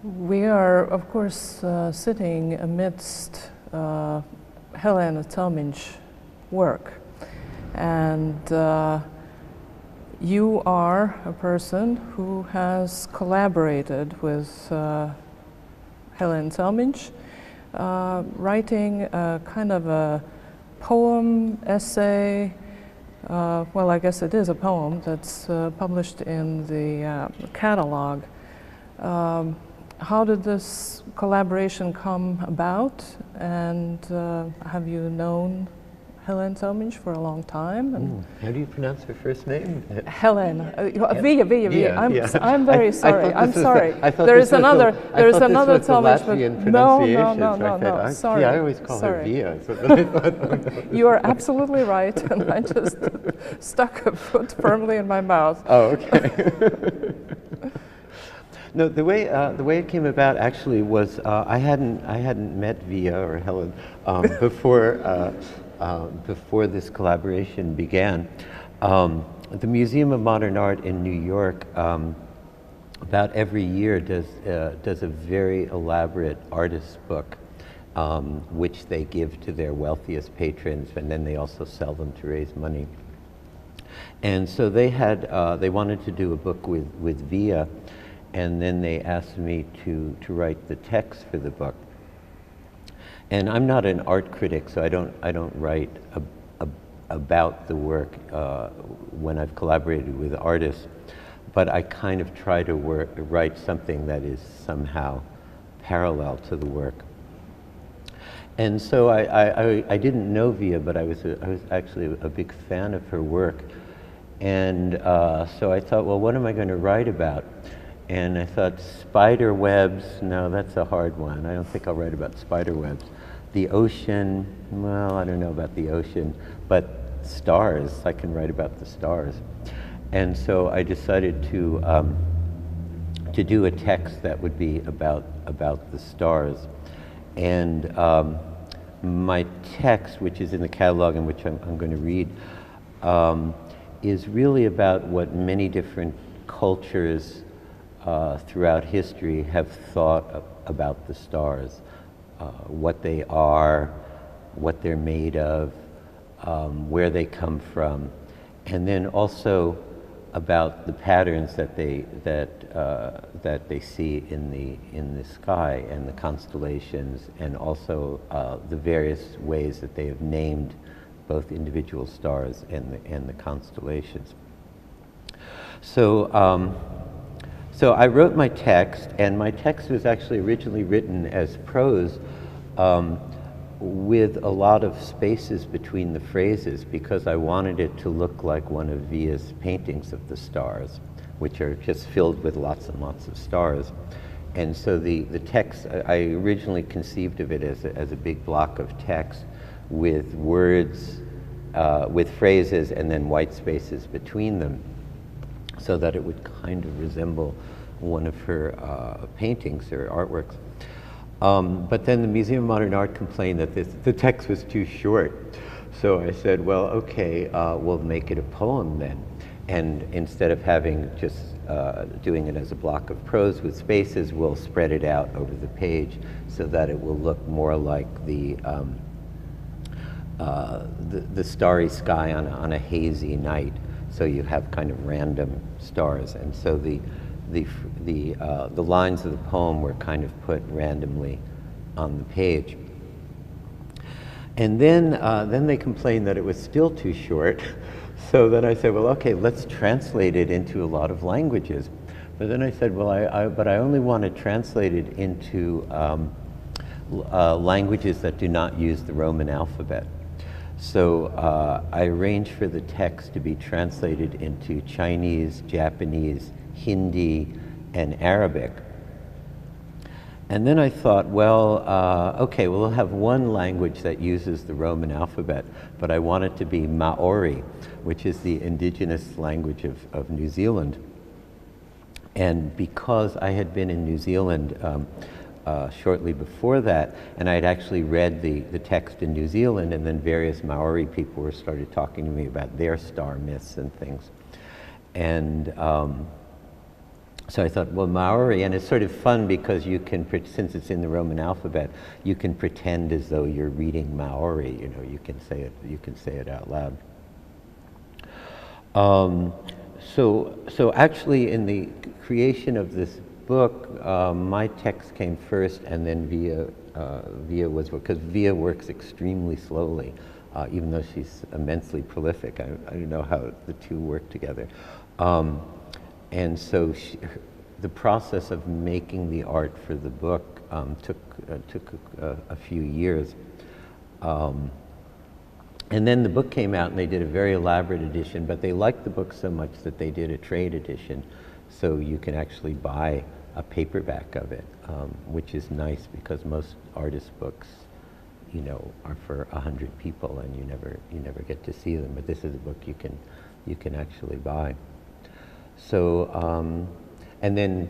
We are, of course, sitting amidst Helēnas Celmiņas work, and you are a person who has collaborated with Helēnas Celmiņas, writing a kind of a poem, essay, well, I guess it is a poem that's published in the catalog. How did this collaboration come about, and have you known Helēnas Celmiņas for a long time? And How do you pronounce her first name? Helēna, Vija. I'm very sorry. I'm sorry. There is another Celmiņas, but no. Sorry. Yeah, I always call her Vija. You are absolutely right, and I just stuck a foot firmly in my mouth. Oh, okay. No, the way it came about actually was I hadn't met Vija or Helen before this collaboration began. The Museum of Modern Art in New York about every year does a very elaborate artist book, which they give to their wealthiest patrons, and then they also sell them to raise money. And so they wanted to do a book with Vija. And then they asked me to write the text for the book. And I'm not an art critic, so I don't write about the work when I've collaborated with artists, but I kind of try to write something that is somehow parallel to the work. And so I didn't know Vija, but I was actually a big fan of her work. And so I thought, well, what am I going to write about? And I thought, spider webs, no, that's a hard one. I don't think I'll write about spider webs. The ocean, well, I don't know about the ocean, but stars, I can write about the stars. And so I decided to do a text that would be about the stars. And my text, which is in the catalog and which I'm going to read, is really about what many different cultures throughout history have thought about the stars, what they are, what they're made of, where they come from, and then also about the patterns that they see in the sky and the constellations, and also the various ways that they have named both individual stars and the constellations. So I wrote my text, and my text was actually originally written as prose with a lot of spaces between the phrases, because I wanted it to look like one of Vija's paintings of the stars, which are just filled with lots and lots of stars. And so the text, I originally conceived of it as a big block of text with words, with phrases, and then white spaces between them, so that it would kind of resemble one of her paintings or artworks. But then the Museum of Modern Art complained that the text was too short. So I said, well, okay, we'll make it a poem then. And instead of having just doing it as a block of prose with spaces, we'll spread it out over the page so that it will look more like the starry sky on a hazy night. So you have kind of random stars, and so the lines of the poem were kind of put randomly on the page. And then they complained that it was still too short. So then I said, well, okay, let's translate it into a lot of languages. But then I said, well, but I only want to translate it into languages that do not use the Roman alphabet. So I arranged for the text to be translated into Chinese, Japanese, Hindi, and Arabic. And then I thought, well, okay, we'll have one language that uses the Roman alphabet, but I want it to be Maori, which is the indigenous language of New Zealand. And because I had been in New Zealand shortly before that, and I had actually read the text in New Zealand, and then various Maori people started talking to me about their star myths and things. And So I thought, well, Maori, and it's sort of fun because you can, since it's in the Roman alphabet, you can pretend as though you're reading Maori. You know, you can say it out loud. So actually, in the creation of this book, my text came first, and then Vija was, because Vija works extremely slowly, even though she's immensely prolific. I don't know how the two work together. And so the process of making the art for the book took a few years. And then the book came out and they did a very elaborate edition, but they liked the book so much that they did a trade edition. So you can actually buy a paperback of it, which is nice because most artist books, you know, are for 100 people and you never get to see them. But this is a book you can actually buy. So, and then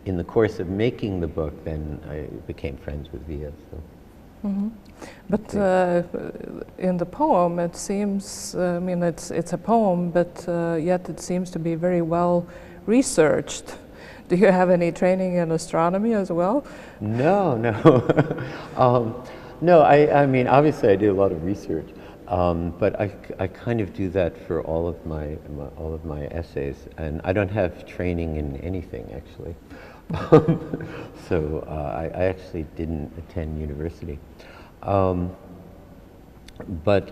in the course of making the book, then I became friends with Vija. So. Mm-hmm. But in the poem, it seems, I mean, it's a poem, but yet it seems to be very well researched. Do you have any training in astronomy as well? No. No, I mean, obviously I do a lot of research, but I kind of do that for all of my essays, and I don't have training in anything, actually. So I actually didn't attend university. But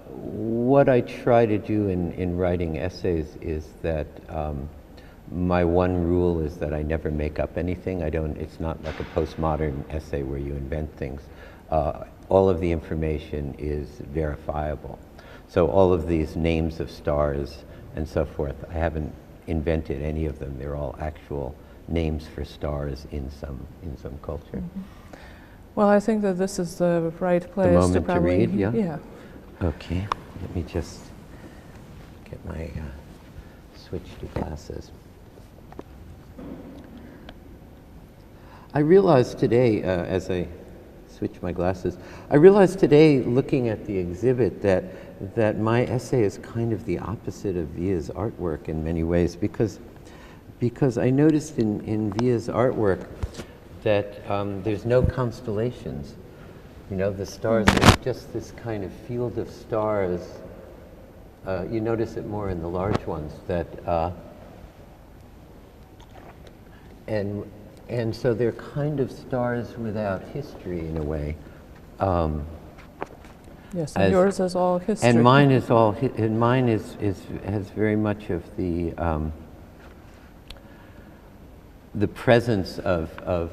what I try to do in writing essays is that my one rule is that I never make up anything. It's not like a postmodern essay where you invent things. All of the information is verifiable. So all of these names of stars and so forth, I haven't invented any of them. They're all actual names for stars in some culture. Mm-hmm. Well, I think that this is the right place the moment to probably read, yeah? Yeah. Okay, let me just get my switch to glasses. I realized today, as I switch my glasses, I realized today, looking at the exhibit, that my essay is kind of the opposite of Vija's artwork in many ways, because I noticed in Vija's artwork that there's no constellations. You know, the stars, there's just this kind of field of stars. You notice it more in the large ones, that and so they're kind of stars without history in a way. Yes, and yours is all history. And mine is all. And mine has very much of the presence of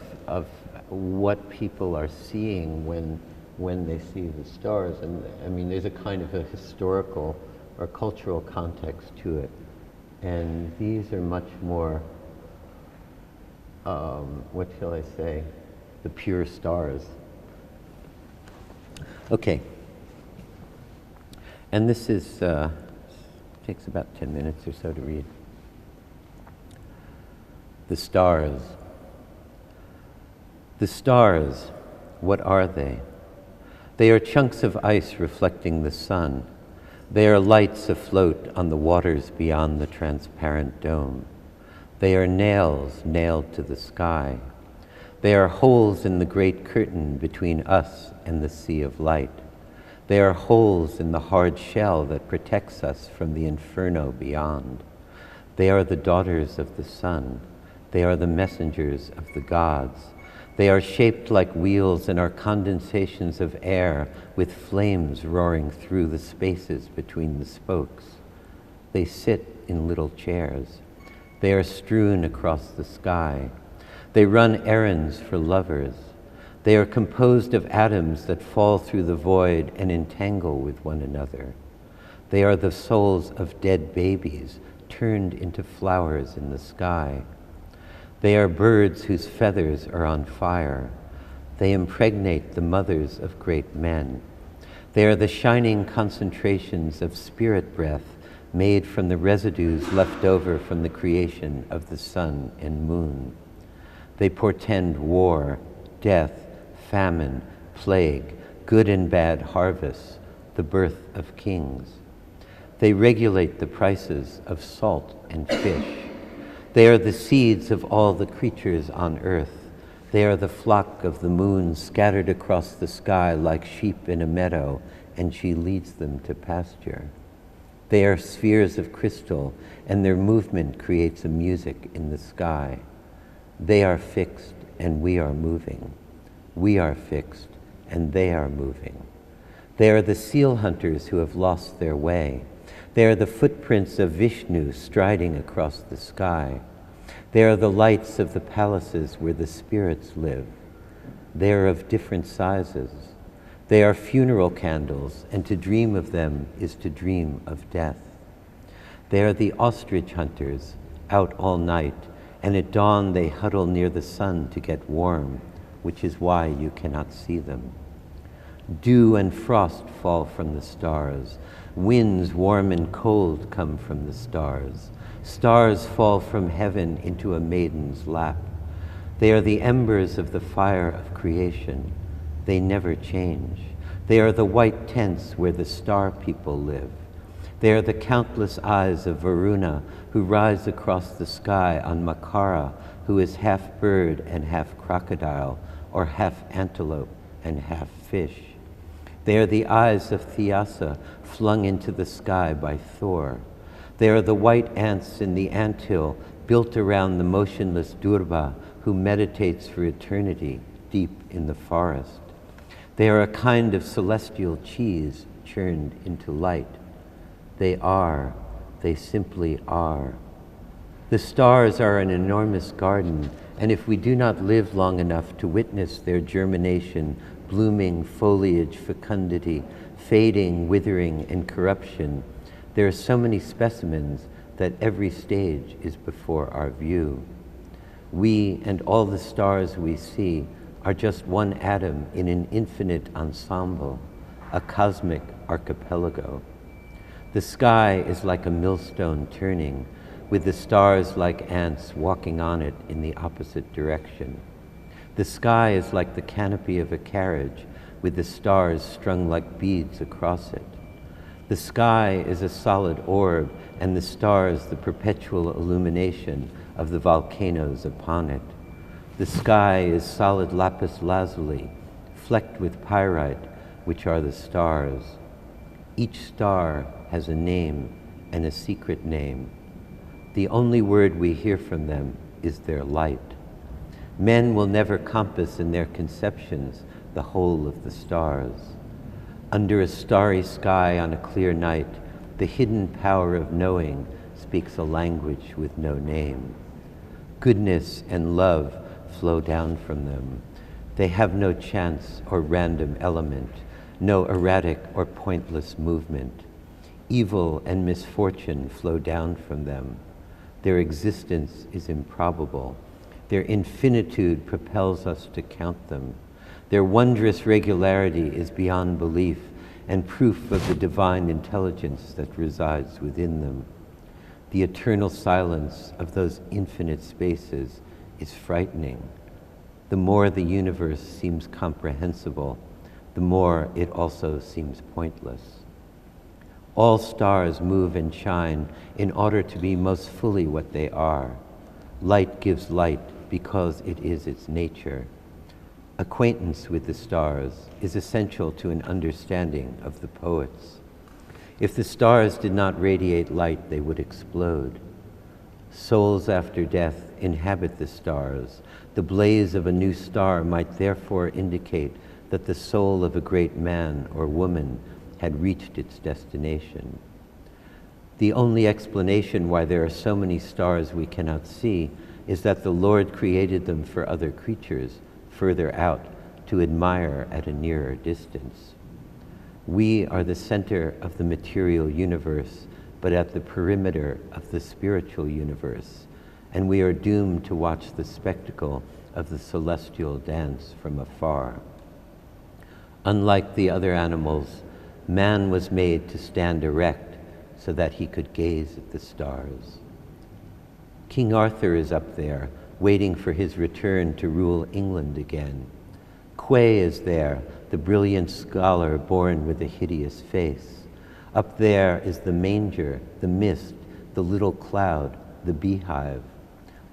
what people are seeing when they see the stars. And I mean, there's a kind of a historical or cultural context to it. And these are much more, what shall I say, the pure stars. Okay. And this is, takes about 10 minutes or so to read. The stars. The stars, what are they? They are chunks of ice reflecting the sun. They are lights afloat on the waters beyond the transparent dome. They are nails nailed to the sky. They are holes in the great curtain between us and the sea of light. They are holes in the hard shell that protects us from the inferno beyond. They are the daughters of the sun. They are the messengers of the gods. They are shaped like wheels and are condensations of air with flames roaring through the spaces between the spokes. They sit in little chairs. They are strewn across the sky. They run errands for lovers. They are composed of atoms that fall through the void and entangle with one another. They are the souls of dead babies turned into flowers in the sky. They are birds whose feathers are on fire. They impregnate the mothers of great men. They are the shining concentrations of spirit breath made from the residues left over from the creation of the sun and moon. They portend war, death, famine, plague, good and bad harvests, the birth of kings. They regulate the prices of salt and fish. They are the seeds of all the creatures on earth. They are the flock of the moon scattered across the sky like sheep in a meadow, and she leads them to pasture. They are spheres of crystal, and their movement creates a music in the sky. They are fixed, and we are moving. We are fixed, and they are moving. They are the seal hunters who have lost their way. They are the footprints of Vishnu striding across the sky. They are the lights of the palaces where the spirits live. They are of different sizes. They are funeral candles, and to dream of them is to dream of death. They are the ostrich hunters, out all night, and at dawn they huddle near the sun to get warm, which is why you cannot see them. Dew and frost fall from the stars. Winds warm and cold come from the stars. Stars fall from heaven into a maiden's lap. They are the embers of the fire of creation. They never change. They are the white tents where the star people live. They are the countless eyes of Varuna who rise across the sky on Makara, who is half bird and half crocodile, or half antelope and half fish. They are the eyes of Thyasa flung into the sky by Thor. They are the white ants in the anthill built around the motionless Durba who meditates for eternity deep in the forest. They are a kind of celestial cheese churned into light. They simply are. The stars are an enormous garden, and if we do not live long enough to witness their germination, blooming, foliage, fecundity, fading, withering, and corruption, there are so many specimens that every stage is before our view. We and all the stars we see are just one atom in an infinite ensemble, a cosmic archipelago. The sky is like a millstone turning, with the stars like ants walking on it in the opposite direction. The sky is like the canopy of a carriage, with the stars strung like beads across it. The sky is a solid orb, and the stars the perpetual illumination of the volcanoes upon it. The sky is solid lapis lazuli, flecked with pyrite, which are the stars. Each star has a name and a secret name. The only word we hear from them is their light. Men will never compass in their conceptions the whole of the stars. Under a starry sky on a clear night, the hidden power of knowing speaks a language with no name. Goodness and love flow down from them. They have no chance or random element, no erratic or pointless movement. Evil and misfortune flow down from them. Their existence is improbable. Their infinitude propels us to count them. Their wondrous regularity is beyond belief and proof of the divine intelligence that resides within them. The eternal silence of those infinite spaces is frightening. The more the universe seems comprehensible, the more it also seems pointless. All stars move and shine in order to be most fully what they are. Light gives light because it is its nature. Acquaintance with the stars is essential to an understanding of the poets. If the stars did not radiate light, they would explode. Souls after death inhabit the stars. The blaze of a new star might therefore indicate that the soul of a great man or woman had reached its destination. The only explanation why there are so many stars we cannot see is that the Lord created them for other creatures further out to admire at a nearer distance. We are the center of the material universe, but at the perimeter of the spiritual universe, and we are doomed to watch the spectacle of the celestial dance from afar. Unlike the other animals, man was made to stand erect so that he could gaze at the stars. King Arthur is up there, waiting for his return to rule England again. Quay is there, the brilliant scholar born with a hideous face. Up there is the manger, the mist, the little cloud, the beehive.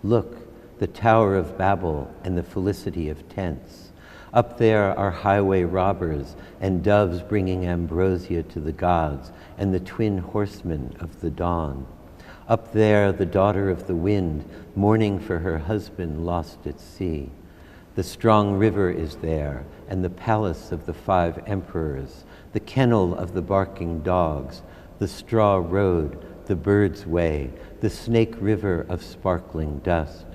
Look, the Tower of Babel and the felicity of tents. Up there are highway robbers and doves bringing ambrosia to the gods and the twin horsemen of the dawn. Up there, the daughter of the wind, mourning for her husband lost at sea. The strong river is there, and the palace of the 5 emperors, the kennel of the barking dogs, the straw road, the bird's way, the snake river of sparkling dust.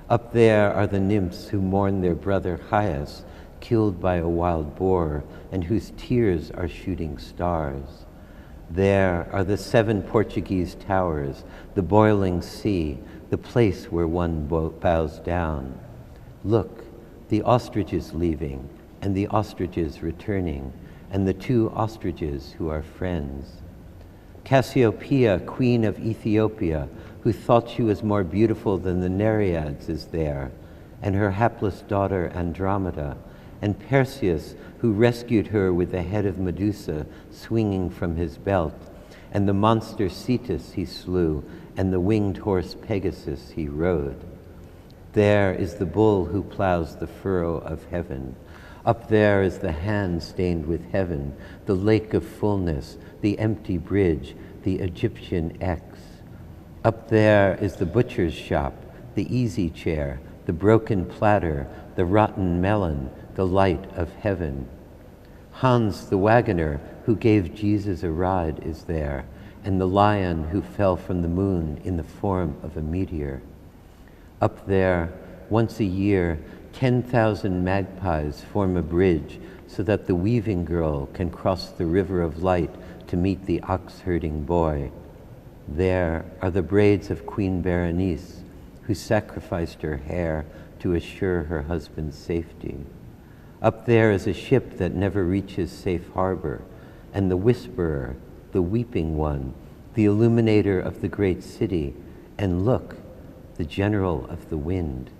Up there are the nymphs who mourn their brother Hyas, killed by a wild boar, and whose tears are shooting stars. There are the 7 Portuguese towers, the boiling sea, the place where one bows down. Look, the ostriches leaving, and the ostriches returning, and the 2 ostriches who are friends. Cassiopeia, queen of Ethiopia, who thought she was more beautiful than the Nereids, is there, and her hapless daughter Andromeda, and Perseus, who rescued her with the head of Medusa swinging from his belt, and the monster Cetus he slew, and the winged horse Pegasus he rode. There is the bull who plows the furrow of heaven. Up there is the hand stained with heaven, the lake of fullness, the empty bridge, the Egyptian X. Up there is the butcher's shop, the easy chair, the broken platter, the rotten melon, the light of heaven. Hans the wagoner, who gave Jesus a ride, is there, and the lion who fell from the moon in the form of a meteor. Up there, once a year, 10,000 magpies form a bridge so that the weaving girl can cross the river of light to meet the ox-herding boy. There are the braids of Queen Berenice, who sacrificed her hair to assure her husband's safety. Up there is a ship that never reaches safe harbor, and the whisperer, the weeping one, the illuminator of the great city, and look, the general of the wind.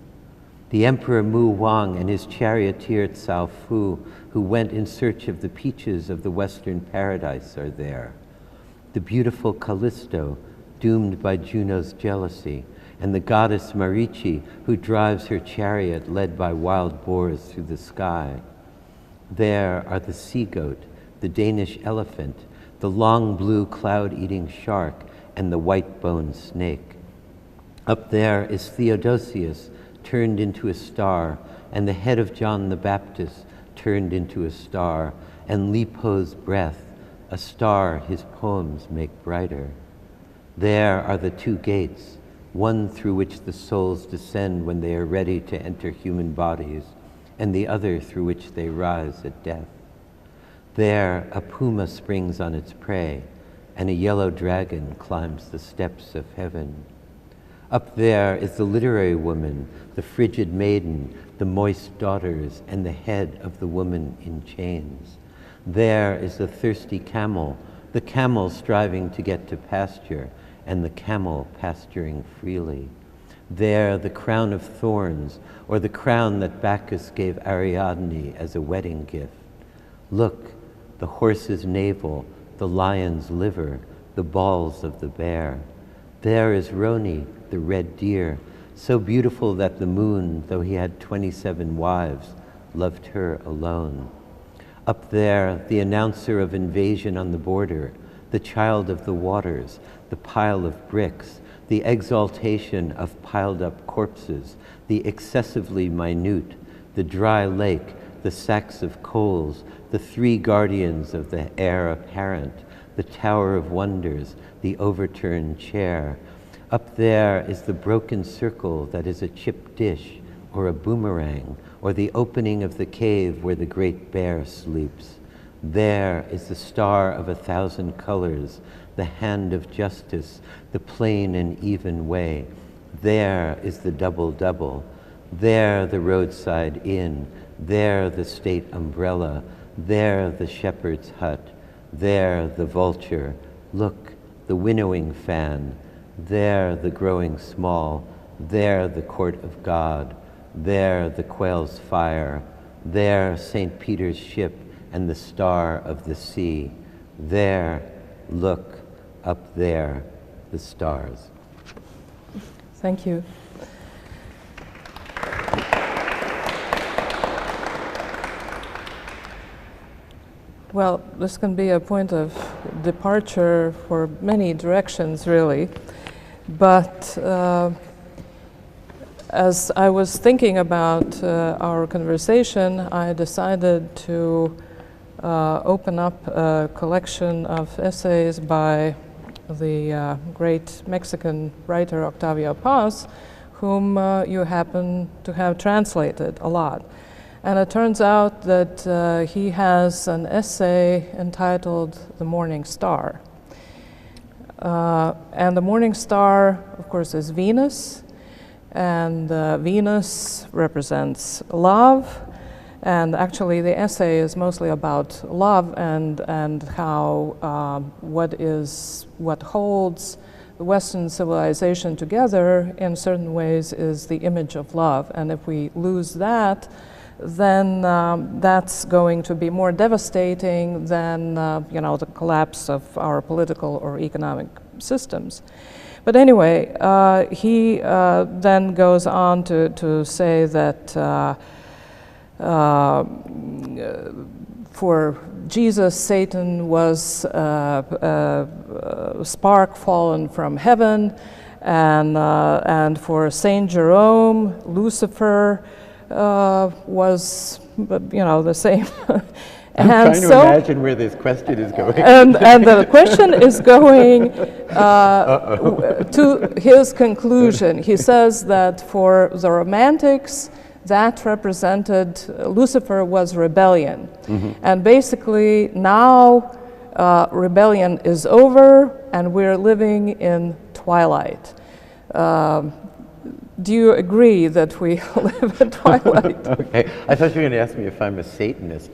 The Emperor Mu Wang and his charioteer Cao Fu, who went in search of the peaches of the western paradise, are there. The beautiful Callisto, doomed by Juno's jealousy, and the goddess Marici, who drives her chariot led by wild boars through the sky. There are the sea goat, the Danish elephant, the long blue cloud-eating shark, and the white-boned snake. Up there is Theodosius, turned into a star, and the head of John the Baptist turned into a star, and Li Po's breath, a star his poems make brighter. There are the 2 gates, one through which the souls descend when they are ready to enter human bodies, and the other through which they rise at death. There a puma springs on its prey, and a yellow dragon climbs the steps of heaven. Up there is the literary woman, the frigid maiden, the moist daughters, and the head of the woman in chains. There is the thirsty camel, the camel striving to get to pasture, and the camel pasturing freely. There the crown of thorns, or the crown that Bacchus gave Ariadne as a wedding gift. Look, the horse's navel, the lion's liver, the balls of the bear. There is Roni, the red deer, so beautiful that the moon, though he had 27 wives, loved her alone. Up there, the announcer of invasion on the border, the child of the waters, the pile of bricks, the exaltation of piled-up corpses, the excessively minute, the dry lake, the sacks of coals, the 3 guardians of the heir apparent, the tower of wonders, the overturned chair. Up there is the broken circle that is a chipped dish, or a boomerang, or the opening of the cave where the great bear sleeps. There is the star of 1,000 colors, the hand of justice, the plain and even way. There is the double-double. There the roadside inn. There the state umbrella. There the shepherd's hut. There the vulture. Look, the winnowing fan. There the growing small. There the court of God. There the quail's fire. There St. Peter's ship and the star of the sea. There, look, up there, the stars. Thank you. Well, this can be a point of departure for many directions, really. But as I was thinking about our conversation, I decided to open up a collection of essays by the great Mexican writer Octavio Paz, whom you happen to have translated a lot. And it turns out that he has an essay entitled The Morning Star. And the morning star, of course, is Venus. And Venus represents love. And actually, the essay is mostly about love and how what holds the Western civilization together in certain ways is the image of love. And if we lose that, then that's going to be more devastating than the collapse of our political or economic systems. But anyway, he then goes on to say that for Jesus, Satan was a spark fallen from heaven, and for Saint Jerome, Lucifer was, the same. I'm trying to imagine where this question is going. And the question is going to his conclusion. He says that for the Romantics, that represented Lucifer was rebellion. Mm-hmm. And basically now rebellion is over and we're living in twilight. Do you agree that we live in twilight? Okay, I thought you were going to ask me if I'm a Satanist.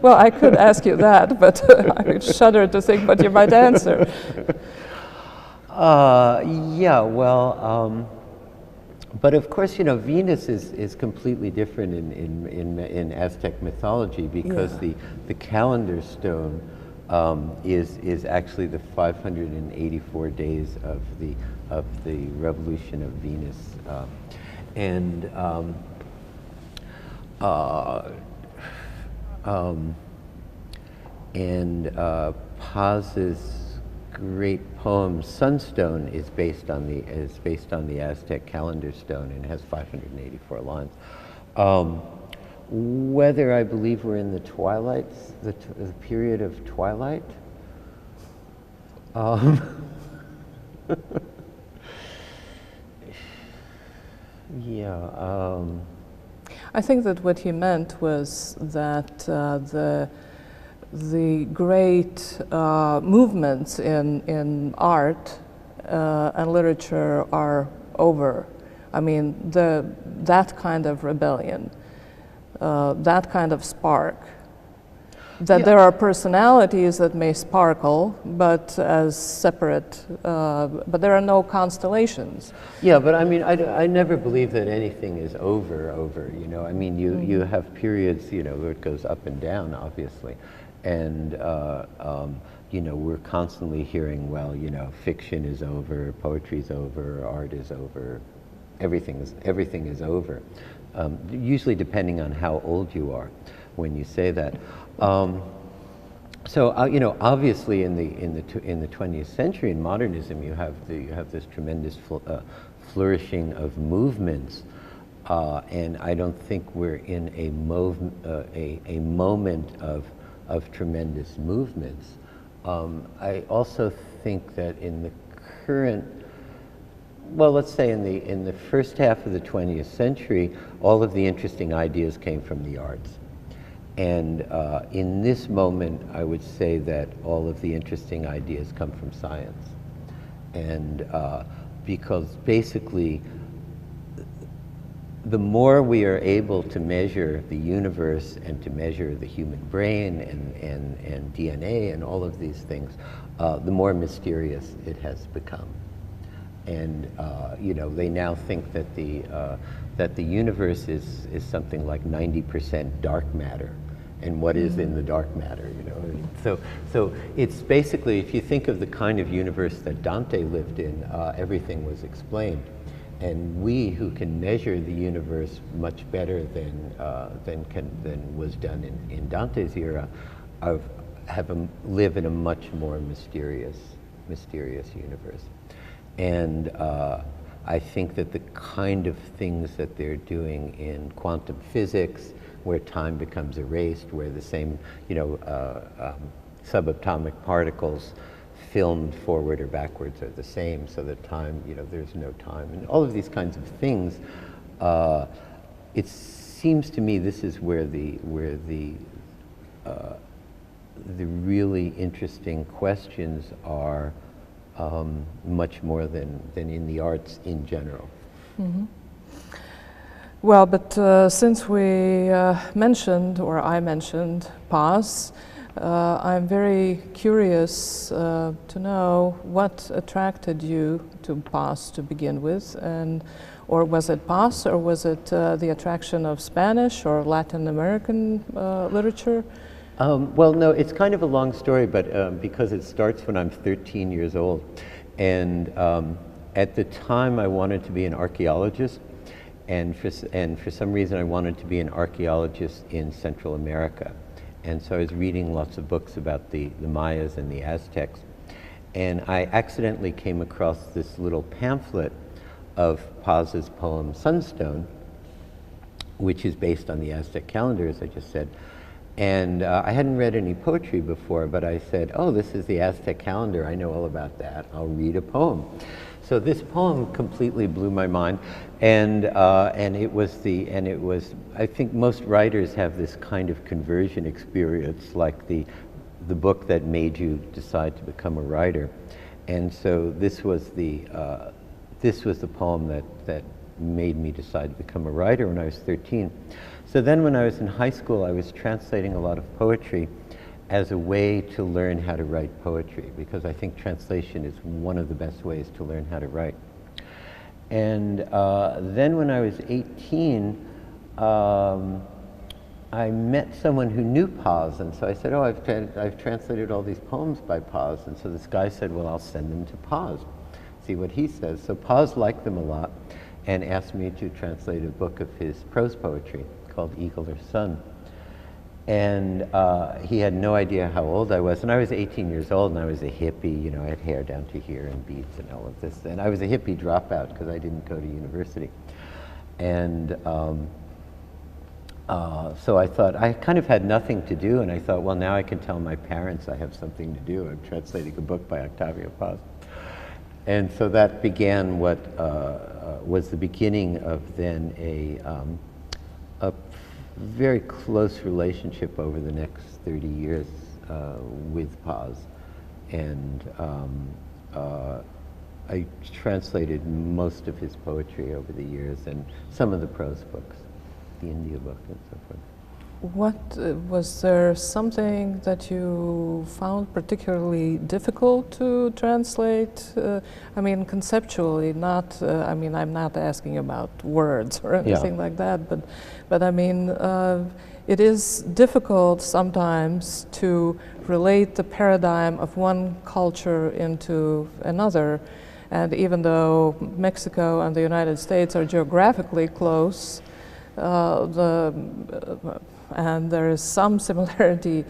Well, I could ask you that, but I shudder to think what you might answer. Yeah, well, but of course, Venus is completely different in Aztec mythology because the calendar stone is actually the 584 days of the revolution of Venus, Paz's great poem Sunstone is based on the Aztec calendar stone and has 584 lines. Whether I believe we're in the twilight, the period of twilight. Yeah. I think that what he meant was that the great movements in art and literature are over. I mean, that kind of rebellion, that kind of spark. That there are personalities that may sparkle, but as separate, but there are no constellations. Yeah, but I mean, I never believe that anything is over, I mean, you have periods, where it goes up and down, obviously. And, we're constantly hearing, well, fiction is over, poetry's over, art is over, everything is over. Usually depending on how old you are when you say that. So obviously in the 20th century in modernism, you have this tremendous flourishing of movements, and I don't think we're in a moment of tremendous movements. I also think that in the current, well, let's say in the first half of the 20th century, all of the interesting ideas came from the arts. And in this moment, I would say that all of the interesting ideas come from science. And because basically, the more we are able to measure the universe and to measure the human brain and DNA and all of these things, the more mysterious it has become. And they now think that the universe is something like 90% dark matter. And what is in the dark matter, So it's basically, if you think of the kind of universe that Dante lived in, everything was explained. and we who can measure the universe much better than was done in Dante's era, live in a much more mysterious universe. And I think that the kind of things that they're doing in quantum physics, where time becomes erased, where the same, subatomic particles filmed forward or backwards are the same, so that time, there's no time, and all of these kinds of things. It seems to me this is where the really interesting questions are, much more than in the arts in general. Mm-hmm. Well, but since we mentioned, or I mentioned, pause, I'm very curious to know what attracted you to pause to begin with, or was it pause, or was it the attraction of Spanish or Latin American literature? Well, no, it's kind of a long story, but because it starts when I'm 13 years old. And at the time I wanted to be an archaeologist, and for some reason I wanted to be an archaeologist in Central America. And so I was reading lots of books about the Mayas and the Aztecs. And I accidentally came across this little pamphlet of Paz's poem Sunstone, which is based on the Aztec calendar, as I just said. And I hadn't read any poetry before, but I said, oh, this is the Aztec calendar. I know all about that. I'll read a poem. So this poem completely blew my mind, and it was, I think most writers have this kind of conversion experience, like the book that made you decide to become a writer. And so this was the poem that made me decide to become a writer when I was 13. So then when I was in high school, I was translating a lot of poetry as a way to learn how to write poetry, because I think translation is one of the best ways to learn how to write. And then when I was 18, I met someone who knew Paz, and so I said, oh, I've translated all these poems by Paz. And so this guy said, well, I'll send them to Paz, see what he says. So Paz liked them a lot and asked me to translate a book of his prose poetry called Eagle or Sun. And he had no idea how old I was, and I was 18 years old, and I was a hippie, I had hair down to here and beads and all of this, and I was a hippie dropout because I didn't go to university. And so I thought, I kind of had nothing to do, and I thought, well, now I can tell my parents I have something to do. I'm translating a book by Octavio Paz. And so that began what was the beginning of then a very close relationship over the next 30 years with Paz. And I translated most of his poetry over the years, and some of the prose books, the India book and so forth. Was there something that you found particularly difficult to translate? I mean, conceptually, not, I'm not asking about words or anything like that, but I mean, it is difficult sometimes to relate the paradigm of one culture into another. And even though Mexico and the United States are geographically close, and there is some similarity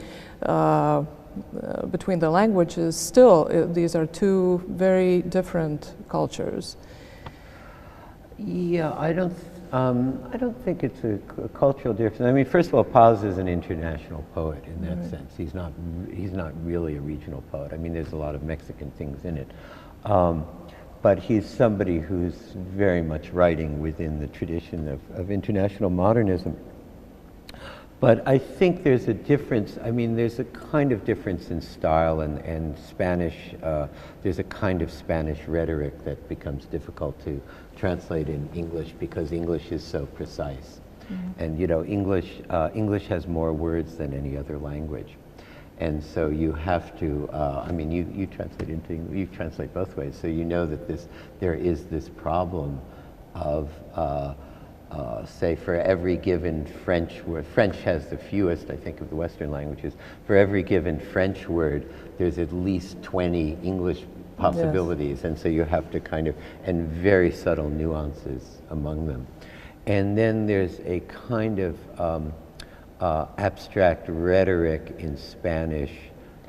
between the languages, still these are two very different cultures. Yeah, I don't think it's a cultural difference. I mean, first of all, Paz is an international poet in that sense. He's not really a regional poet. I mean, there's a lot of Mexican things in it. But he's somebody who's very much writing within the tradition of international modernism. But I think there's a difference. I mean, there's a kind of difference in style and Spanish. There's a kind of Spanish rhetoric that becomes difficult to translate in English because English is so precise. Mm-hmm. And English has more words than any other language. And so you have to, you translate into English, you translate both ways, so you know that there is this problem of, say, for every given French word, French has the fewest, I think, of the Western languages. For every given French word, there's at least 20 English possibilities, and so you have to kind of, and very subtle nuances among them. And then there's a kind of abstract rhetoric in Spanish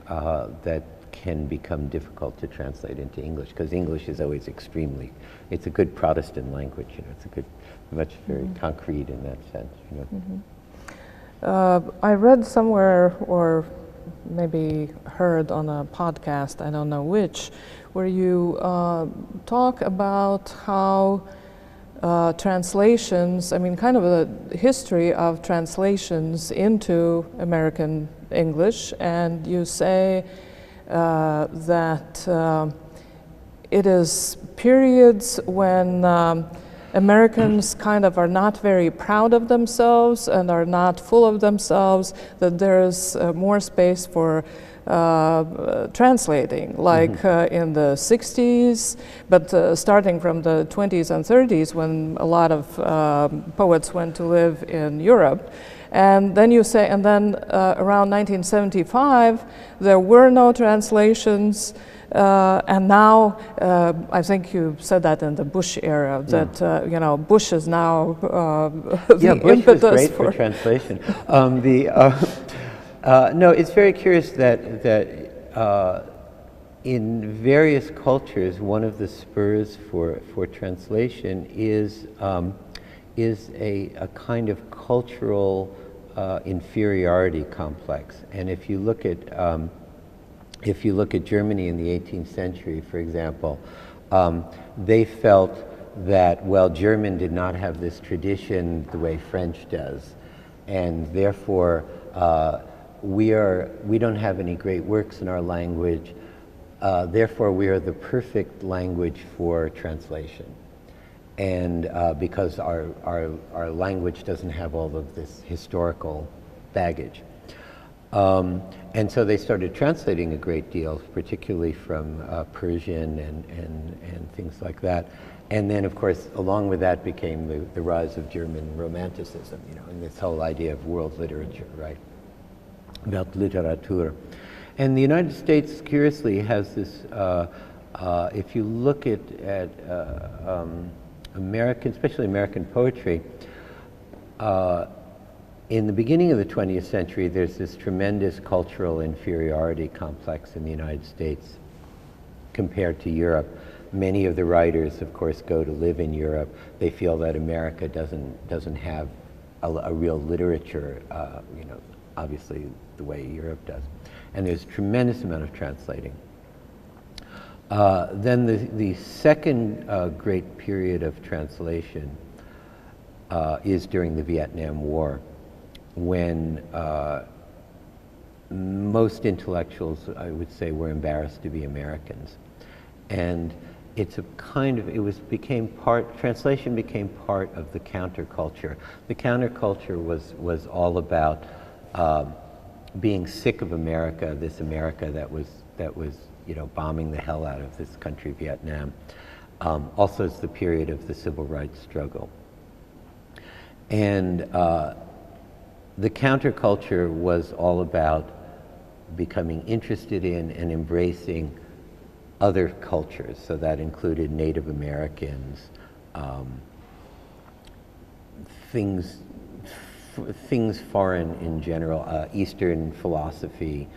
that can become difficult to translate into English, because English is always extremely, it's a good Protestant language, you know, it's a good, much very concrete in that sense, you know. I read somewhere, or maybe heard on a podcast, I don't know which, where you talk about how translations, I mean, kind of a history of translations into American English, and you say that it is periods when Americans kind of are not very proud of themselves and are not full of themselves, that there's more space for translating, like in the 60s, but starting from the 20s and 30s when a lot of poets went to live in Europe. And then you say, and then around 1975, there were no translations, and now, I think you said that in the Bush era, that you know, Bush is now yeah, the Bush impetus was great for translation. No, it's very curious that in various cultures, one of the spurs for translation is a kind of cultural inferiority complex. And if you look at Germany in the 18th century, for example, they felt that, well, German did not have this tradition the way French does, and therefore we don't have any great works in our language, therefore we are the perfect language for translation. And because our language doesn't have all of this historical baggage. And so they started translating a great deal, particularly from Persian and things like that. And then, of course, along with that became the rise of German Romanticism, you know, and this whole idea of world literature, right? About literaturas. And the United States, curiously, has this, if you look at American, especially American poetry, in the beginning of the 20th century, there's this tremendous cultural inferiority complex in the United States compared to Europe. Many of the writers, of course, go to live in Europe. They feel that America doesn't have a real literature, you know, obviously the way Europe does. And there's a tremendous amount of translating. Then the second great period of translation is during the Vietnam War, when most intellectuals, I would say, were embarrassed to be Americans. And it's a kind of, translation became part of the counterculture. The counterculture was all about being sick of America, this America that was you know, bombing the hell out of this country, Vietnam. Also, it's the period of the civil rights struggle. And the counterculture was all about becoming interested in and embracing other cultures. So that included Native Americans, things foreign in general, Eastern philosophy,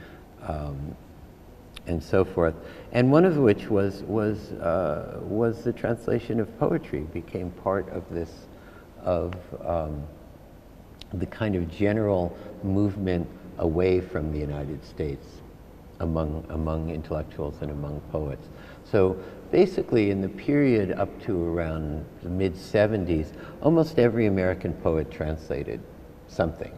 and so forth. And one of which was the translation of poetry. Became part of this, of the kind of general movement away from the United States among intellectuals and among poets. So basically, in the period up to around the mid-70s, almost every American poet translated something.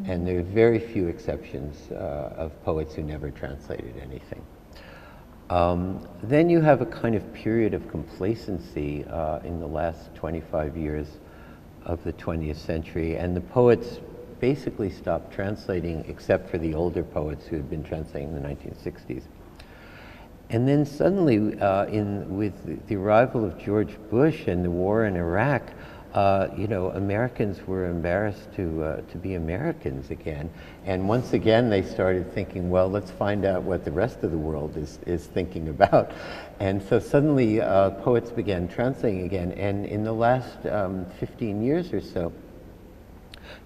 And there are very few exceptions of poets who never translated anything. Then you have a kind of period of complacency in the last 25 years of the 20th century, and the poets basically stopped translating except for the older poets who had been translating in the 1960s. And then suddenly, with the arrival of George Bush and the war in Iraq, you know, Americans were embarrassed to be Americans again. And once again, they started thinking, well, let's find out what the rest of the world is thinking about. And so suddenly poets began translating again. And in the last 15 years or so,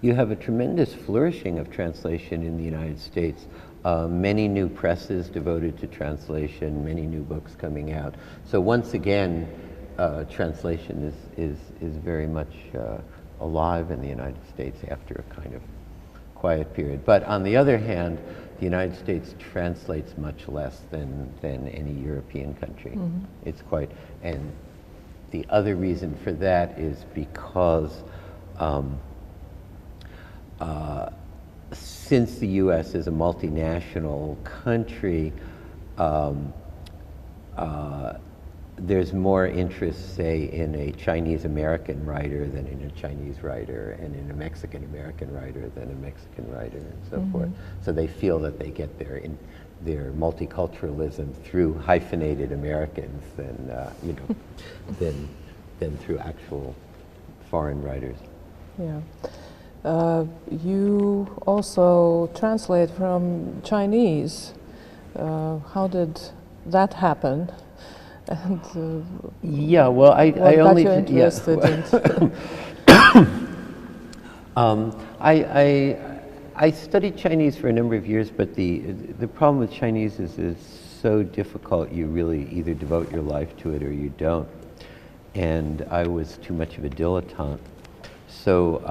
you have a tremendous flourishing of translation in the United States. Many new presses devoted to translation, many new books coming out. So once again, translation is very much alive in the United States after a kind of quiet period. But on the other hand, the United States translates much less than any European country. Mm-hmm. It's quite, and the other reason for that is because since the U.S. is a multinational country, there's more interest, say, in a Chinese-American writer than in a Chinese writer, and in a Mexican-American writer than a Mexican writer, and so mm-hmm. forth. So they feel that they get their multiculturalism through hyphenated Americans than, you know, than through actual foreign writers. Yeah. You also translate from Chinese. How did that happen? And yeah, well, I only got you interested I studied Chinese for a number of years, but the problem with Chinese is it's so difficult. You really either devote your life to it or you don't. And I was too much of a dilettante. So,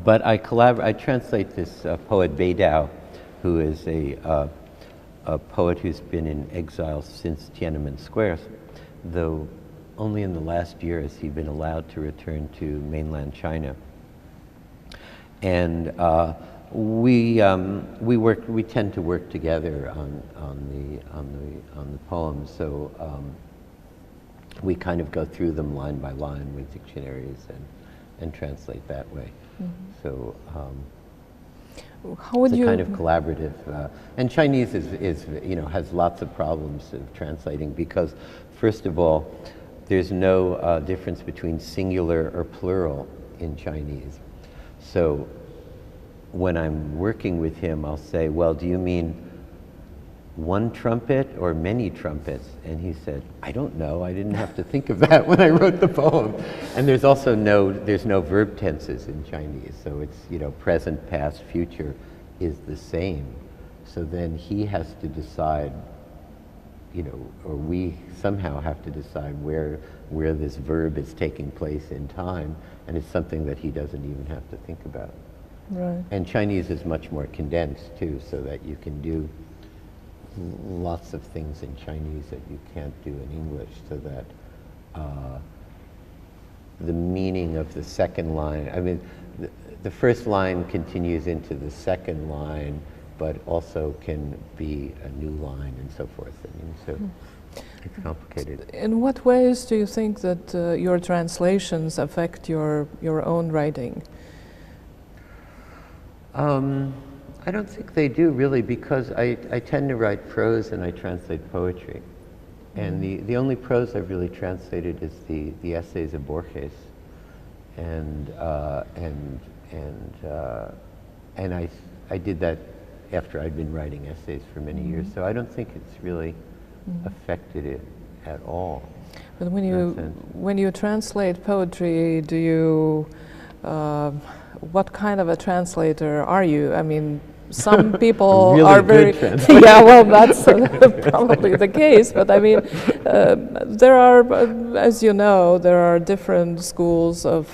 but I translate this poet Beidao, who is a poet who's been in exile since Tiananmen Square, though only in the last year has he been allowed to return to mainland China. And we tend to work together on the poems. So we kind of go through them line by line with dictionaries and translate that way. Mm-hmm. So. How would it's a you kind of collaborative, and Chinese is you know, has lots of problems of translating because, first of all, there's no difference between singular or plural in Chinese. So when I'm working with him, I'll say, well, do you mean one trumpet or many trumpets? And he said, I don't know. I didn't have to think of that when I wrote the poem. And there's also no verb tenses in Chinese. So it's, you know, present, past, future is the same. So then he has to decide, you know, or we somehow have to decide where this verb is taking place in time. And it's something that he doesn't even have to think about. Right. And Chinese is much more condensed too, so that you can do lots of things in Chinese that you can't do in English, so that the meaning of the second line, I mean, the first line continues into the second line, but also can be a new line and so forth. I mean, so it's complicated. In what ways do you think that your translations affect your own writing? I don't think they do really, because I tend to write prose and I translate poetry. And the only prose I've really translated is the essays of Borges. And I did that after I'd been writing essays for many years. So I don't think it's really affected it at all. But when you translate poetry, do you what kind of a translator are you? I mean, some people really are very yeah, well, that's probably the case, but I mean, there are, as you know, there are different schools of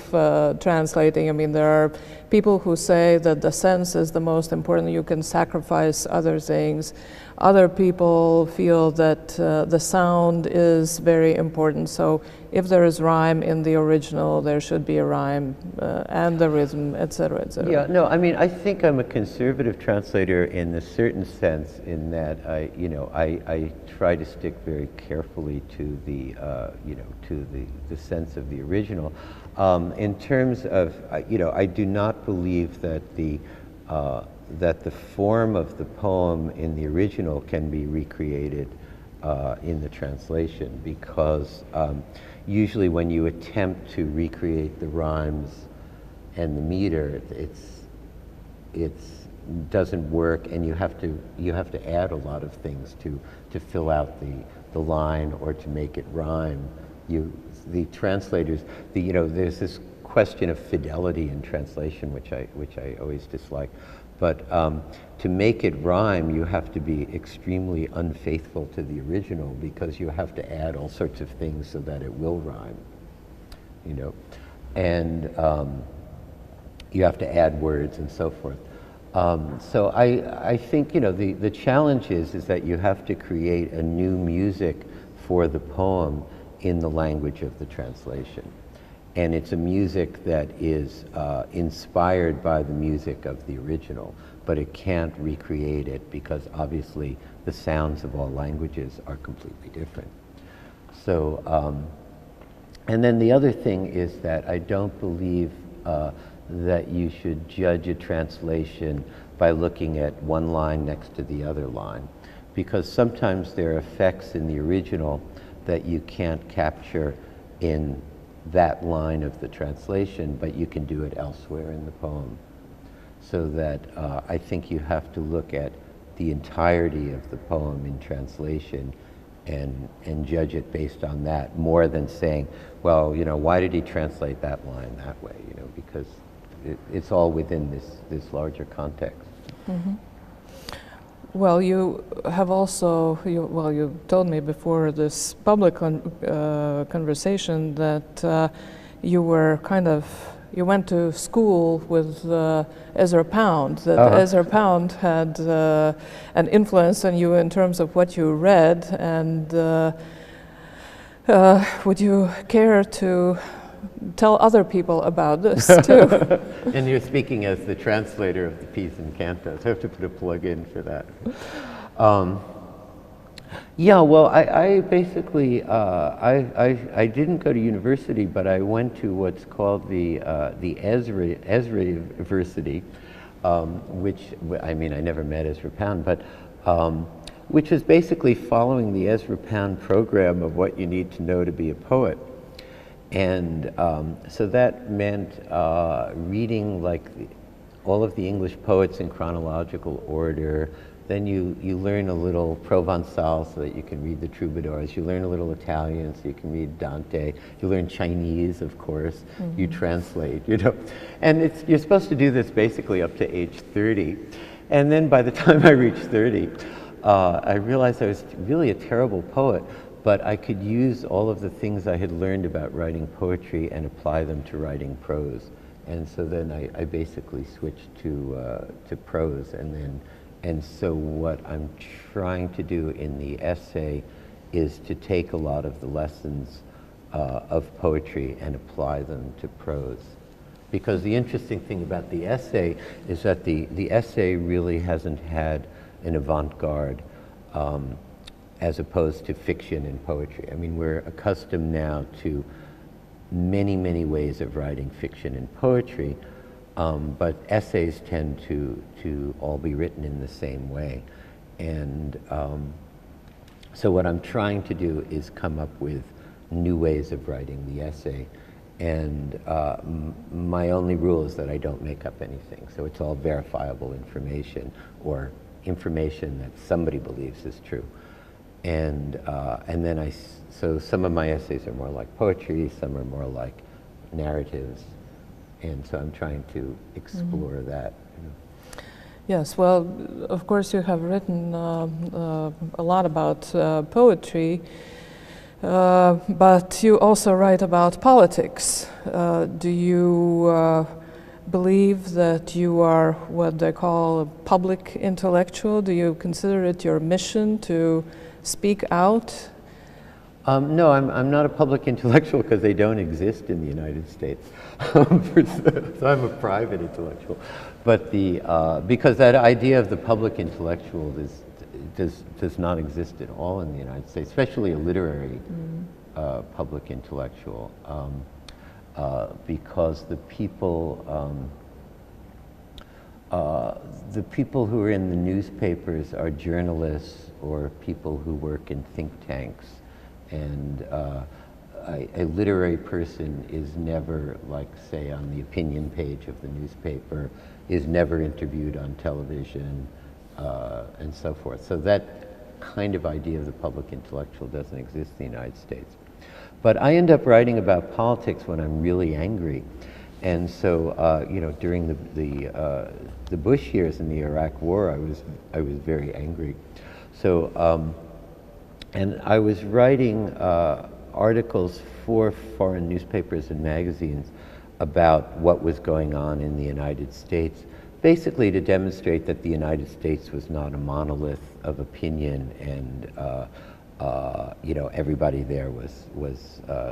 translating. I mean, there are people who say that the sense is the most important, you can sacrifice other things. Other people feel that the sound is very important, so if there is rhyme in the original, there should be a rhyme, and the rhythm, etc., etc. Yeah, no, I mean, I think I'm a conservative translator in a certain sense, in that I try to stick very carefully to the the sense of the original. In terms of I do not believe that the form of the poem in the original can be recreated in the translation, because usually when you attempt to recreate the rhymes and the meter, it doesn't work, and you have to add a lot of things to fill out the line or to make it rhyme. The translators, there's this question of fidelity in translation, which I always dislike. But to make it rhyme, you have to be extremely unfaithful to the original, because you have to add all sorts of things so that it will rhyme, and you have to add words and so forth. So I think the challenge is that you have to create a new music for the poem in the language of the translation. And it's a music that is inspired by the music of the original, but it can't recreate it, because obviously the sounds of all languages are completely different. So, and then the other thing is that I don't believe that you should judge a translation by looking at one line next to the other line, because sometimes there are effects in the original that you can't capture in that line of the translation, but you can do it elsewhere in the poem. So that I think you have to look at the entirety of the poem in translation and judge it based on that, more than saying, well, why did he translate that line that way? Because it's all within this larger context. Mm-hmm. Well, you have also, you told me before this public conversation that you went to school with Ezra Pound, that Ezra Pound had an influence on you in terms of what you read, and would you care to tell other people about this too? And you're speaking as the translator of the piece in cantos. I have to put a plug in for that. Yeah, well, I basically, I didn't go to university, but I went to what's called the Ezra University, which, I never met Ezra Pound, but which is basically following the Ezra Pound program of what you need to know to be a poet. And so that meant reading all of the English poets in chronological order. Then you learn a little Provençal so that you can read the troubadours. You learn a little Italian so you can read Dante. You learn Chinese, of course. Mm-hmm. You translate, And you're supposed to do this basically up to age 30. And then by the time I reached 30, I realized I was really a terrible poet, but I could use all of the things I had learned about writing poetry and apply them to writing prose. And so then I basically switched to prose. And so what I'm trying to do in the essay is to take a lot of the lessons of poetry and apply them to prose. Because the interesting thing about the essay is that the essay really hasn't had an avant-garde as opposed to fiction and poetry. We're accustomed now to many, many ways of writing fiction and poetry, but essays tend to all be written in the same way. And so what I'm trying to do is come up with new ways of writing the essay. And my only rule is that I don't make up anything. So it's all verifiable information, or information that somebody believes is true. And then so some of my essays are more like poetry, some are more like narratives, and so I'm trying to explore that. Yes, well, of course you have written a lot about poetry, but you also write about politics. Do you believe that you are what they call a public intellectual? Do you consider it your mission to speak out? No, I'm not a public intellectual because they don't exist in the United States. So I'm a private intellectual. But because that idea of the public intellectual does not exist at all in the United States, especially a literary public intellectual, because the people who are in the newspapers are journalists or people who work in think tanks. And a literary person is never, like, say, on the opinion page of the newspaper, is never interviewed on television, and so forth. So that kind of idea of the public intellectual doesn't exist in the United States. But I end up writing about politics when I'm really angry. And so, you know, during the Bush years in the Iraq War, I was very angry. So, and I was writing articles for foreign newspapers and magazines about what was going on in the United States, basically to demonstrate that the United States was not a monolith of opinion, and you know, everybody there was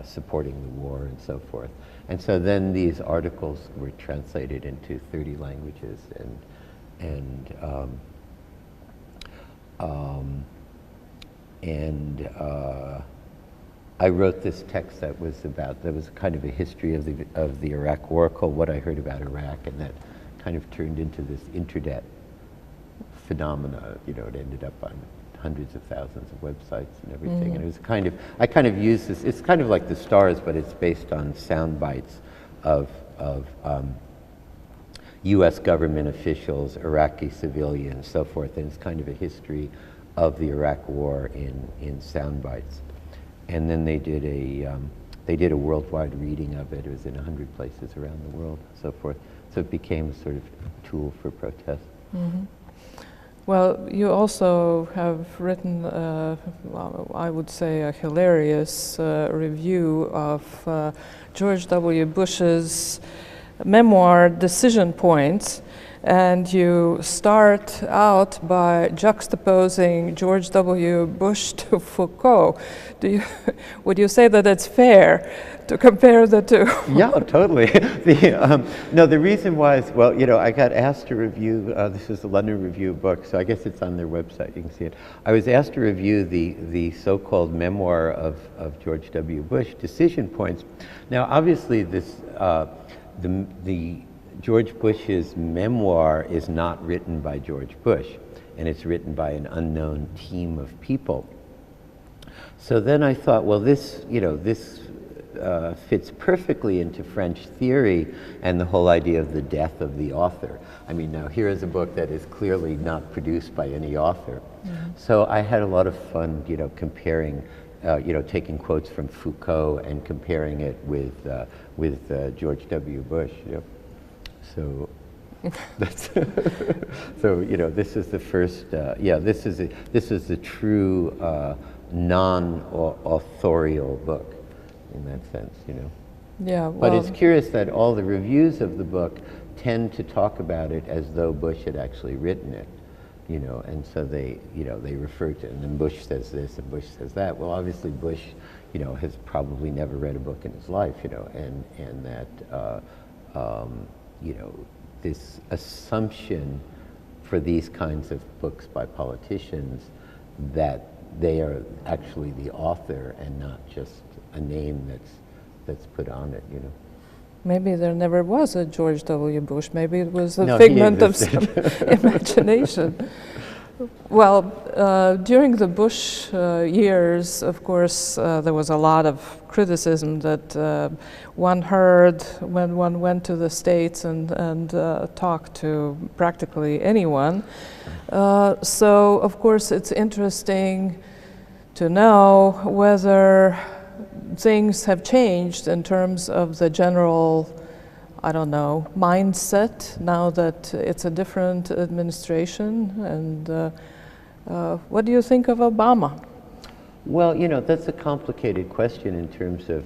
supporting the war and so forth. And so then these articles were translated into 30 languages, and I wrote this text that was kind of a history of the Iraq War, called What I Heard About Iraq, and that kind of turned into this internet phenomena. You know, it ended up on hundreds of thousands of websites and everything. And it was kind of, I kind of used this, it's kind of like The Stars, but it's based on sound bites of US government officials, Iraqi civilians, so forth. And it's kind of a history of the Iraq War in sound bites. And then they did a worldwide reading of it. It was in 100 places around the world, so forth. So it became a sort of tool for protest. Well, you also have written, well, I would say, a hilarious review of George W. Bush's memoir, Decision Points, and you start out by juxtaposing George W. Bush to Foucault. Would you say that it's fair to compare the two? Yeah, totally. No, the reason why is, well, you know, I got asked to review, this is the London Review book, so I guess it's on their website, you can see it. I was asked to review the so-called memoir of George W. Bush, Decision Points. Now, obviously, this, the George Bush's memoir is not written by George Bush, and it's written by an unknown team of people. So then I thought, well, this, you know, this fits perfectly into French theory and the whole idea of the death of the author. I mean, now here is a book that is clearly not produced by any author. So I had a lot of fun, you know, comparing, you know, taking quotes from Foucault and comparing it with George W. Bush. You know? So that's so, you know, this is the first. Yeah, this is the true non-authorial book in that sense. You know. Yeah. Well, but it's curious that all the reviews of the book tend to talk about it as though Bush had actually written it. You know, and so they, you know, they refer to it, and then Bush says this and Bush says that. Well, obviously Bush, you know, has probably never read a book in his life. You know, and that. You know, this assumption for these kinds of books by politicians that they are actually the author and not just a name that's put on it, you know. Maybe there never was a George W. Bush. Maybe it was a figment of some imagination. Well, during the Bush years, of course, there was a lot of criticism that one heard when one went to the States and talked to practically anyone. So, of course, it's interesting to know whether things have changed in terms of the general, I don't know, mindset now that it's a different administration. And what do you think of Obama? Well, you know, that's a complicated question in terms of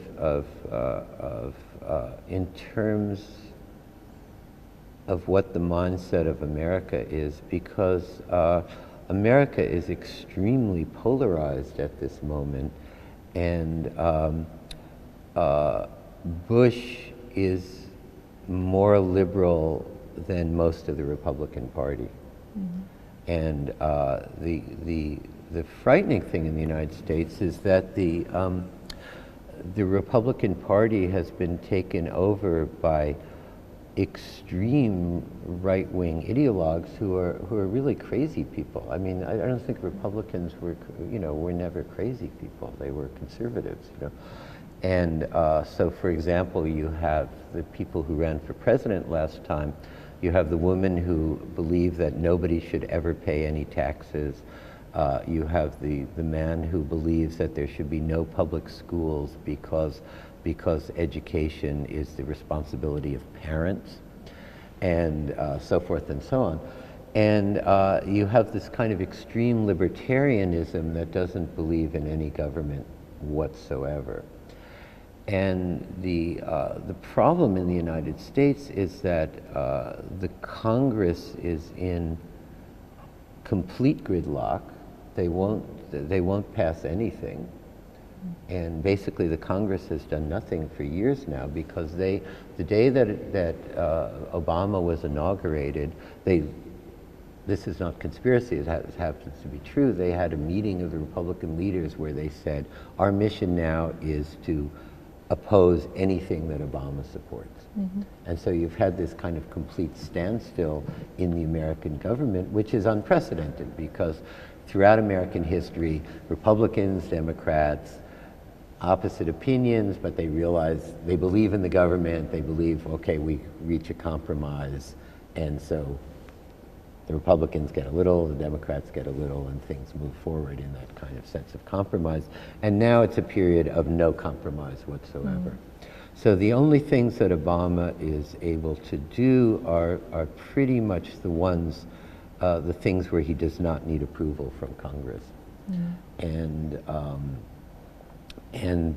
what the mindset of America is, because America is extremely polarized at this moment, and Bush is more liberal than most of the Republican Party. And the frightening thing in the United States is that the Republican Party has been taken over by extreme right-wing ideologues who are really crazy people. I mean, I don't think Republicans were, were never crazy people. They were conservatives, And so, for example, you have the people who ran for president last time. You have the woman who believed that nobody should ever pay any taxes. You have the man who believes that there should be no public schools because education is the responsibility of parents, and so forth and so on. And you have this kind of extreme libertarianism that doesn't believe in any government whatsoever. And the problem in the United States is that the Congress is in complete gridlock. They won't pass anything. And basically the Congress has done nothing for years now, because the day that Obama was inaugurated, this is not conspiracy, it happens to be true, they had a meeting of the Republican leaders where they said, our mission now is to oppose anything that Obama supports. Mm-hmm. And so you've had this kind of complete standstill in the American government, which is unprecedented, because throughout American history, Republicans, Democrats, opposite opinions, but they realize they believe in the government, they believe, okay, we reach a compromise, and so the Republicans get a little, the Democrats get a little, and things move forward in that kind of sense of compromise. And now it's a period of no compromise whatsoever. Mm. So the only things that Obama is able to do are pretty much the ones, the things where he does not need approval from Congress. Mm. And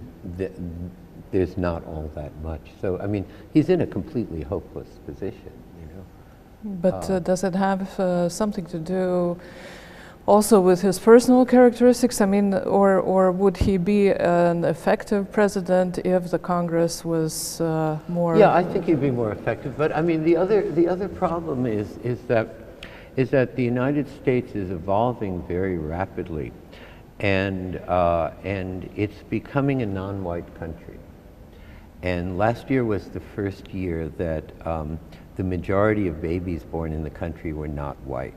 there's not all that much. So, I mean, he's in a completely hopeless position, But does it have something to do also with his personal characteristics? I mean, or would he be an effective president if the Congress was more? Yeah, I think he'd be more effective. But I mean, the other problem is that the United States is evolving very rapidly, and it's becoming a non-white country. And last year was the first year that the majority of babies born in the country were not white.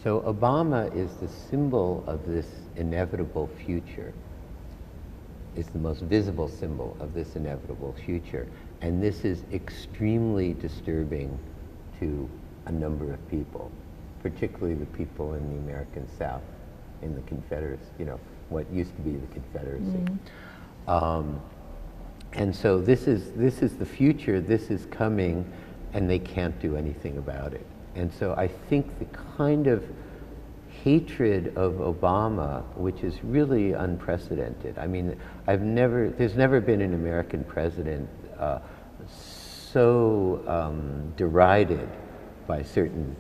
So Obama is the symbol of this inevitable future. It's the most visible symbol of this inevitable future. And this is extremely disturbing to a number of people, particularly the people in the American South, in the Confederacy, what used to be the Confederacy. Mm-hmm. And so this is the future, this is coming, and they can't do anything about it. And so I think the kind of hatred of Obama, which is really unprecedented. I mean, there's never been an American president so derided by certain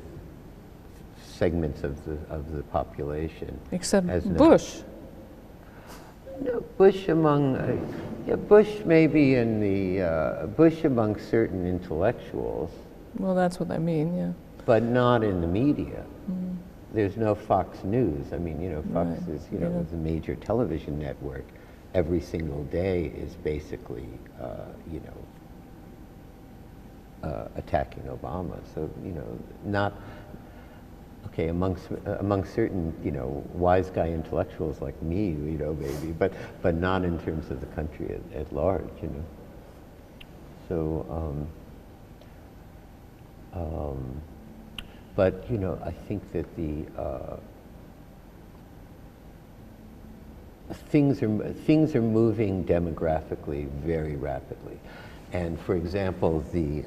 segments of the population. Except Bush. No, Bush among, Bush maybe in the, Bush among certain intellectuals. Well, that's what I mean, yeah. But not in the media. Mm-hmm. There's no Fox News. I mean, Fox right. is, is a major television network. Every single day is basically, attacking Obama. So, not, okay, among certain, wise guy intellectuals like me, maybe, but not in terms of the country at large, So, but, I think that things are moving demographically very rapidly. And for example, the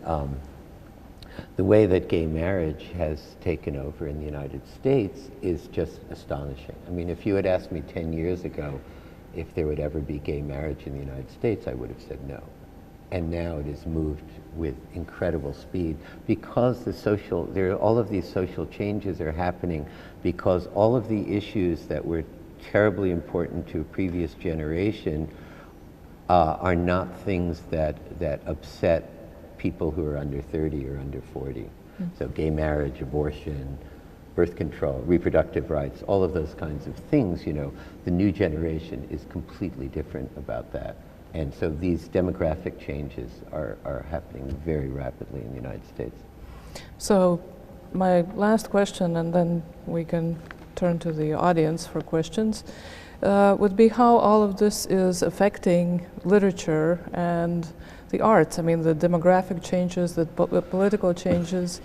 way that gay marriage has taken over in the United States is just astonishing. I mean, if you had asked me 10 years ago if there would ever be gay marriage in the United States, I would have said no. And now it has moved with incredible speed because all of these social changes are happening because all of the issues that were terribly important to a previous generation are not things that upset people who are under 30 or under 40. Mm-hmm. So gay marriage, abortion, birth control, reproductive rights, all of those kinds of things, the new generation is completely different about that And so these demographic changes are happening very rapidly in the United States. So my last question, and then we can turn to the audience for questions, would be how all of this is affecting literature and the arts. I mean, the demographic changes, the political changes.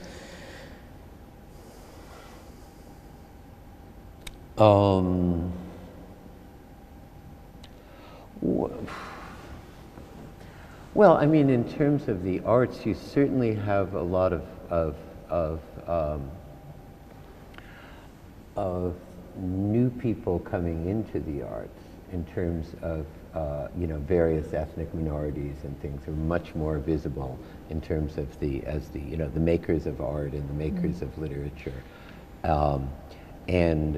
Well, I mean, in terms of the arts, you certainly have a lot of new people coming into the arts in terms of you know, various ethnic minorities and things are much more visible in terms of the you know, the makers of art and the makers of literature, and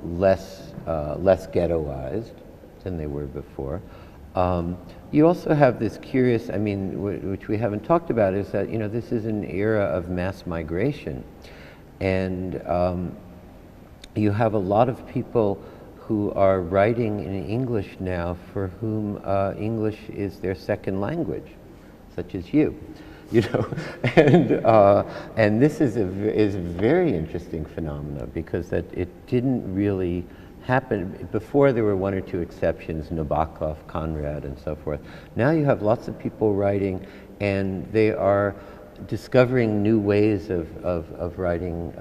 less ghettoized than they were before. You also have this curious, I mean, which we haven't talked about, is that, you know, this is an era of mass migration, and you have a lot of people who are writing in English now for whom English is their second language, such as you know, and this is a very interesting phenomena, because that it didn't really happen before. There were one or two exceptions, Nabokov, Conrad, and so forth. Now you have lots of people writing, and they are discovering new ways of writing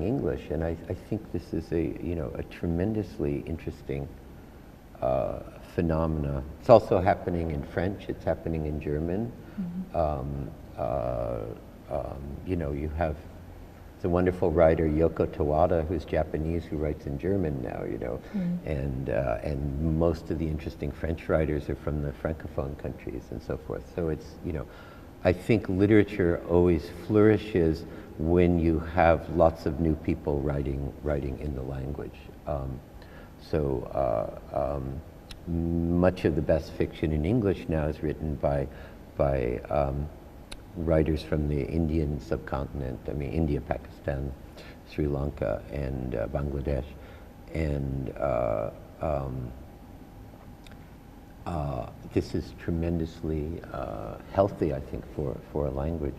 English, and I think this is a tremendously interesting phenomena. It's also happening in French. It's happening in German. You know, you have the wonderful writer Yoko Tawada, who's Japanese, who writes in German now. You know, and most of the interesting French writers are from the Francophone countries and so forth. So it's, you know, I think literature always flourishes when you have lots of new people writing in the language. Much of the best fiction in English now is written by writers from the Indian subcontinent. I mean, India, Pakistan, Sri Lanka, and Bangladesh, and this is tremendously healthy, I think, for a language.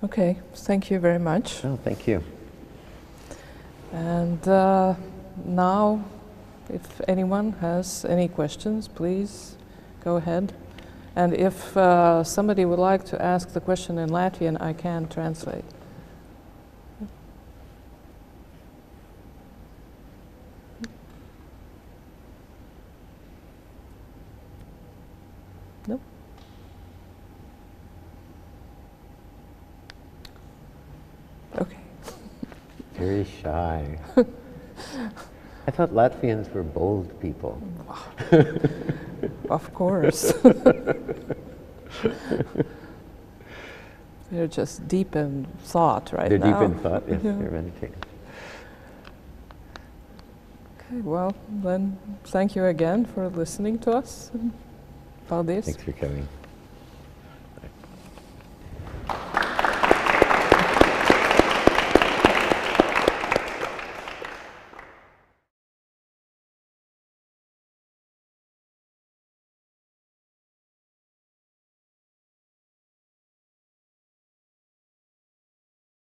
Okay, thank you very much. Oh, thank you. And now, if anyone has any questions, please go ahead. And if somebody would like to ask the question in Latvian, I can translate. No? Okay. Very shy. I thought Latvians were bold people. Of course. They're just deep in thought right now. They're deep in thought, yes, they're meditating. Okay, well, then thank you again for listening to us. Paldies. Thanks for coming.